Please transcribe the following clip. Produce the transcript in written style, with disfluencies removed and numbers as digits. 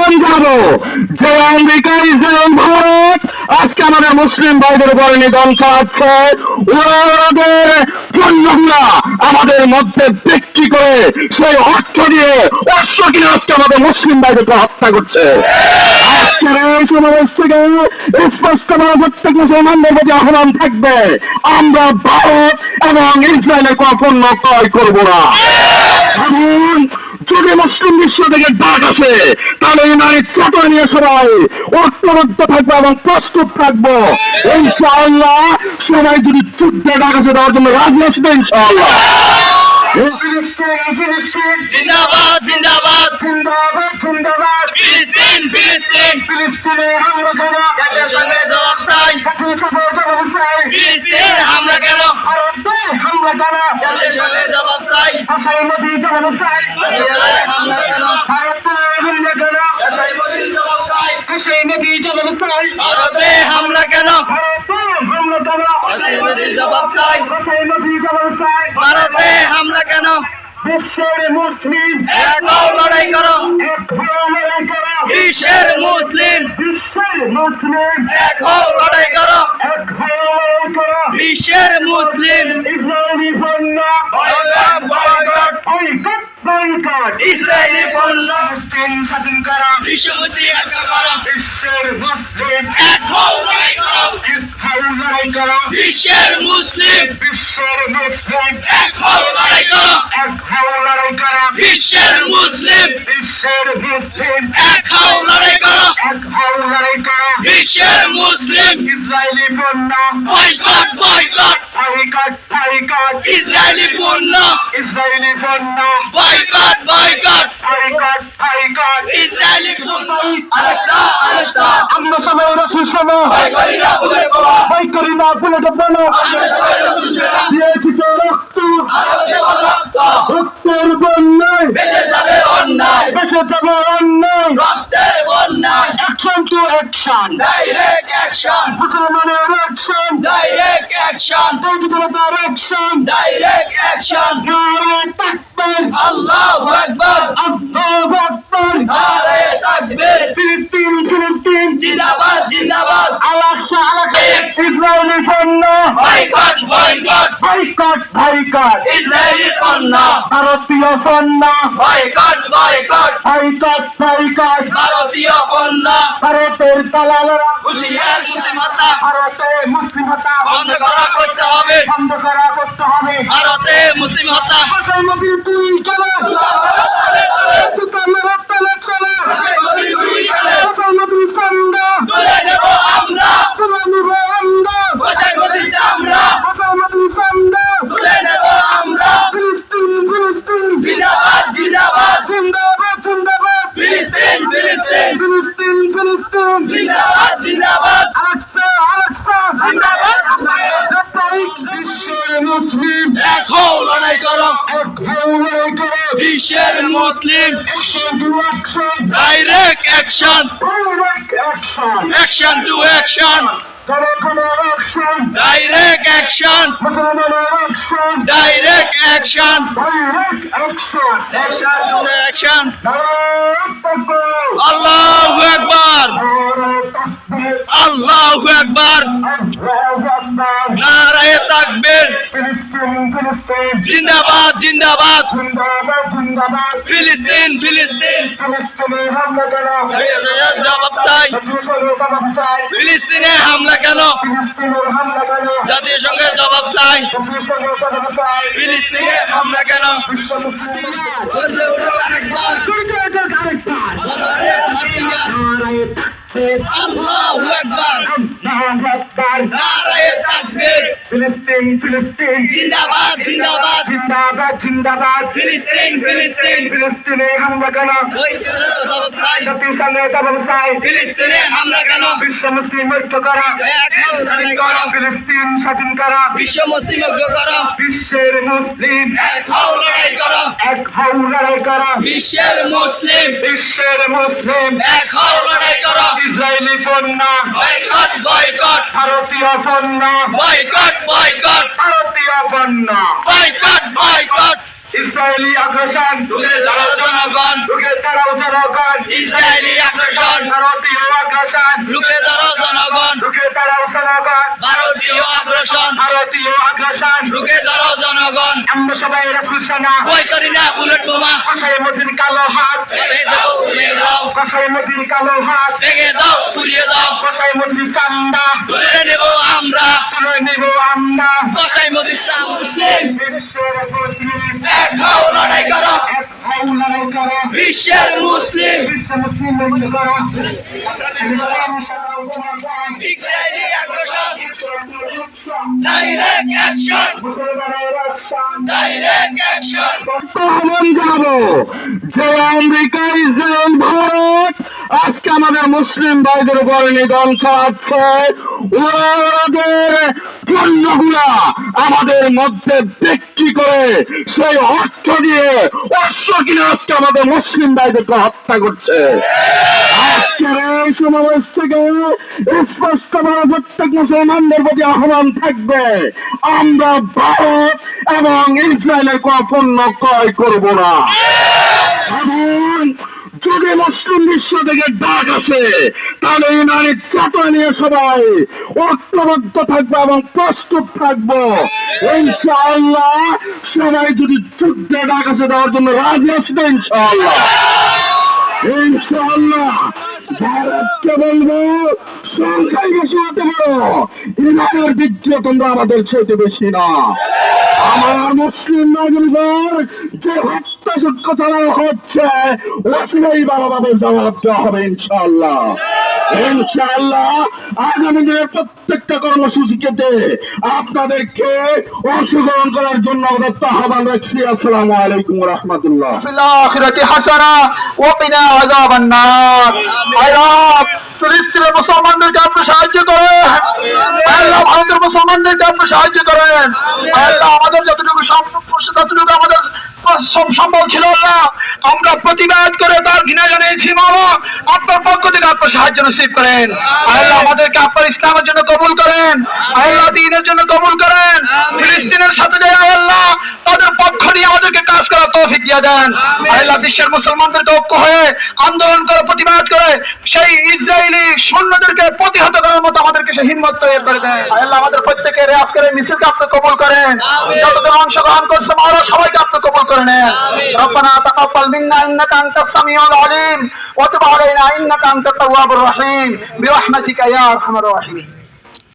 আহ্বান জানাবো যে আমেরিকা, ইসরায়েল, ভারত আজকে আমাদের মুসলিম ভাইদের উপর নিধন চালাচ্ছে। ওদের পণ্যগুলা আমাদের মধ্যে বিক্রি করে সেই অর্থ দিয়ে অস্ত্র কিনে আজকে আমাদের মুসলিম ভাইদেরকে হত্যা করছে। আজকের এই সমাবেশ থেকে স্পষ্ট প্রত্যেক মুসলমানদের প্রতি আহ্বান থাকবে, আমরা ভারত এবং ইসরায়েলের কোনো পণ্য ক্রয় করবো না। এখন যদি মুসলিম বিশ্ব থেকে ডাক আসে তাহলে ইমানের চাপা নিয়ে সবাই ঐক্যবদ্ধ থাকবো এবং প্রস্তুত থাকবো। ইনশাআল্লাহ সবাই যদি যুদ্ধে ডাক আসে দেওয়ার জন্য রাজি আসবে ইনশাআল্লাহ। জিন্দাবাদ জিন্দাবাদ জিন্দাবাদ জিন্দাবাদ ফিলিস্তিন ফিলিস্তিন ফিলিস্তিনে হামলা কেন? জাতির সঙ্গে জবাব চাই জাতীয় সভায় জবাব চাই। ফিলিস্তিন হামলা কেন ভারতে হামলা কেন? জাতির সঙ্গে জবাব চাই আসাই নদী জবাব চাই। হামলা কেন ভারতে হামলা কেন? আসাই নদীর জবাব চাই আসাই নদী জবাব চাই। ভারতে হামলা কেন ভারতে হামলা কেন? আসাই নদীর জবাব চাই আসাই নদী জবাব চাই। ভারতে হামলা কেন বিশ্বের মুসলিম এক হও লড়াই করো এক হয়ে লড়াই করো। বিশ্বের মুসলিম বিশ্বের মুসলিম এক হও লড়াই করো এক হয়ে লড়াই করো। বিশ্বের মুসলিম ইসরায়েলি পণ্য boycott boycott boycott boycott. Israeli পণ্য ফিলিস্তিন স্বাধীন করা। বিশ্ব মুসলিম এক করো বিশ্বের মুসলিম এক হও লড়াই করো এক হয়ে লড়াই করো। বিশ্বের মুসলিম বিশ্বের মুসলিম এক হও লড়াই করো এক হয়ে লড়াই করো। বিশ্বের মুসলিম বিশ্বের মুসলিম এক হও লড়াই করো এক হয়ে লড়াই করো। বিশ্বের মুসলিম ইসরায়েলি পণ্য boycott boycott boycott boycott. Israeli পণ্য ইসরায়েলি পণ্য boycott boycott boycott boycott. Israeli পণ্য আলেক্সা আলেক্সা আমরা সবাই রসুল শোনো, ভয় করি না ভুলে পাওয়া ভয় করি না ভুলে দেবো না। আমরা সবাই রসুল সেনা দিয়েছি তো রক্ত, আলো দেব রক্ত রক্তের বন্যায় বেঁচে যাবে অন্যায় বেসে যাবে অন্যায়। রক্তের বন্যায় action to action, direct action মুসলমানের অ্যাকশন, ডাইরেক্ট অ্যাকশন দৈত্যতার অ্যাকশন। ডাইরেক্ট অ্যাকশন নারে তাকবীর, আল্লাহু আকবার আল্লাহু আকবার। নারে তাকবীর ফিলিস্তিন ফিলিস্তিন জিন্দাবাদ জিন্দাবাদ আলাক্সা আলাক্সা। ইসরায়েলি পণ্য boycott boycott boycott boycott. Israeli পণ্য ভারতীয় পণ্য বয়কট বয়কট বয়কট বয়কট। ভারতীয় পণ্য ভারতের দালালেরা হুঁশিয়ার মুসলিমতা ভারতে মুসলিমতা বন্ধ করা করতে হবে বন্ধ করা করতে হবে। ভারতে মুসলিম হত্যা আসাই নদী তুই চলো, জুতা মেরে তলে চলো। আসাই নদী সামনে তুলে নেব আমরা তুলে নিবে আমরা। বসাই বসেছি আমরা আসাই নদী সামনে তুলে নেব আমরা ফিলিস্তিন ফিলিস্তিন জিন্দাবাদ জিন্দাবাদ জিন্দাবাদ জিন্দাবাদ। ফিলিস্তিন ফিলিস্তিন ফিলিস্তিন ফিলিস্তিন জিন্দাবাদ জিন্দাবাদ আলাক্সা আলাক্সা জিন্দাবাদ। বিশ্বের মুসলিম এক হও লড়াই করো এক হয়ে লড়াই করো। বিশ্বের মুসলিম action to action, direct action direct action. Action to action জনগণের অ্যাকশন, ডাইরেক্ট অ্যাকশন মুসলমানের action, direct action direct action. Action to action নারে তাকবীর, আল্লাহু আকবার নারে তাকবীর, আল্লাহু আকবার আল্লাহু আকবার। নারায়ে তাকবীর ফিলিস্তিন ফিলিস্তিন জিন্দাবাদ জিন্দাবাদ জিন্দাবাদ জিন্দাবাদ। ফিলিস্তিন ফিলিস্তিন ফিলিস্তিনে হামলা কেন? জবাব চাই জাতীয় সঙ্গে জবাব চাই। ফিলিস্তিনে হামলা কেন ফিলিস্তিনের হামলা কেন? জাতির সঙ্গে জবাব চাই জাতীয় সঙ্গে জবাব চাই। ফিলিস্তিনে হামলা কেন বিশ্ব মুসলিম আল্লাহু আকবার আল্লাহু আকবার। নারায়ে তাকবীর ফিলিস্তিন ফিলিস্তিন জিন্দাবাদ জিন্দাবাদ জিন্দাবাদ জিন্দাবাদ। ফিলিস্তিন ফিলিস্তিন ফিলিস্তিনে হামলা কেন? জবাব চাই জাতীয় সঙ্গে জবাব চাই। ফিলিস্তিনে হামলা কেন বিশ্ব মুসলিম ঐক্য করা, এক হও লড়াই করো ফিলিস্তিন স্বাধীন করা। বিশ্ব মুসলিম ঐক্য করো বিশ্বের মুসলিম এক হও লড়াই করো এক হও লড়াই করা। বিশ্বের মুসলিম বিশ্বের মুসলিম এক হও লড়াই করো ইসরায়েলি পণ্য বয়কট বয়কট ভারতীয় পণ্য বয়কট বয়কট ভারতীয় পণ্য বয়কট বয়কট ইসরায়েলি আগ্রাসন, রুখে দাঁড়াও জনগণ, রুখে দাঁড়াও জনগণ, ইসরায়েলি আগ্রাসন, ভারতীয় আগ্রাসন, রুখে দাঁড়াও জনগণ, রুখে দাঁড়াও জনগণ, ভারতীয় আগ্রাসন, ভারতীয় আগ্রাসন, রুখে দাঁড়াও জনগণ। আমরা সবাই রাসূল সেনা, ভয় করি না বুলেট বোমা, কসাই মতির কালো হাত, ভেঙে দাও উড়িয়ে দাও, কসাই মতির কালো হাত, ভেঙে দাও পুড়িয়ে দাও, কসাই মতির সান্দা, তুলে নেব আমরা, তুলে নেব আমরা। কসাই মদিসা মুসলিম, বিশ্বের মুসলিম, এক হও লড়াই করো, এক হও লড়াই করো, বিশ্বের মুসলিম, বিশ্ব মুসলিম ঐক্য করো, ইসলাম সারাও জনগণ, ইসরায়েলি আগ্রাসন, মুসলমানের direct action, action. Direct action. আহ্বান জানাবো যে আমেরিকা, ইসরায়েল, ভারত আজকে আমাদের মুসলিম ভাইদের উপর নিধন চালাচ্ছে। ওরা ওদের পণ্যগুলা আমাদের মধ্যে বিক্রি করে সেই অর্থ দিয়ে অস্ত্র কিনে আজকে আমাদের মুসলিম ভাইদেরকে হত্যা করছে। আজকের এই সমাবেশ থেকে স্পষ্ট ভাবে প্রত্যেক মুসলমানদের প্রতি আহ্বান থাকবে, আমরা ভারত এবং ইসরায়েলের কোন পণ্য ক্রয় করব না। এবং যদি মুসলিম বিশ্ব থেকে ডাক আছে তাহলে ইমানের চাপা নিয়ে সবাই ঐক্যবদ্ধ থাকবো এবং প্রস্তুত থাকবো। ইনশাআল্লাহ সবাই যদি যুদ্ধে ডাক আছে দেওয়ার জন্য রাজি আছে তো ইনশাআল্লাহ। ইনশাআল্লাহ ভারতকে বলবো সংখ্যায় বেশি হতে পারো, ইমানের দিক দিয়ে তোমরা আমাদের চাইতে বেশি না। আমার মুসলিম নাগরিকদের যে হত্যাযজ্ঞ চালানো হচ্ছে ওখানেই ভালোভাবে জবাব দেওয়া হবে ইনশাআল্লাহ। ইনশাআল্লাহ আগামী দিনের প্রত্যেকটা কর্মসূচিতে আপনাদেরকে অংশগ্রহণ করার জন্য আমাদের আহ্বান রাখছি। আসসালামু আলাইকুম ওয়া রাহমাতুল্লাহ। ফিল আখিরাতি হাসানা ওয়া কিনা আযাবান নার। আল্লাহ ফিলিস্তিনের মুসলমানদেরকে আপনি সাহায্য করেন, আল্লাহ ভারতের মুসলমানদেরকে আপনি সাহায্য করেন। আল্লাহ আমাদের যতটুকু আমাদের সম্ভব ছিল আল্লাহ আমরা প্রতিবাদ করে তার ঘৃণা জানিয়েছি। বাবা আপনার পক্ষ থেকে আপনার সাহায্য নসিব করেন। আল্লাহ আমাদেরকে আপনার ইসলামের জন্য কবুল করেন, আল্লাহ দ্বীনের জন্য কবুল করেন। ফিলিস্তিনের সাথে যারা আল্লাহ তাদের পক্ষ নিয়ে আমাদেরকে কাজ করার তৌফিক দিয়ে দেন। আল্লাহ বিশ্বের মুসলমানদেরকে ঐক্য হয়ে আন্দোলন করে প্রতিবাদ করে সেই ইসরায়েলি সৈন্যদেরকে প্রতিহত করার মতো আমাদেরকে সে হিম্মত তৈরি করে দেন। আল্লাহ আমাদের প্রত্যেকের আজকের এই মিছিলকে আপনি কবুল করেন, যতজন অংশগ্রহণ করছে আমরা সবাইকে আপনি কবুল করে নেন। রব্বানা তাকাব্বাল মিন্না ইন্নাকা আনতাস সামিউল আলিম ওয়া তুব আলাইনা ইন্নাকা আনতাত তাওয়াবুর রহিম বিরহমাতিকা ইয়া আরহামার রাহিমিন।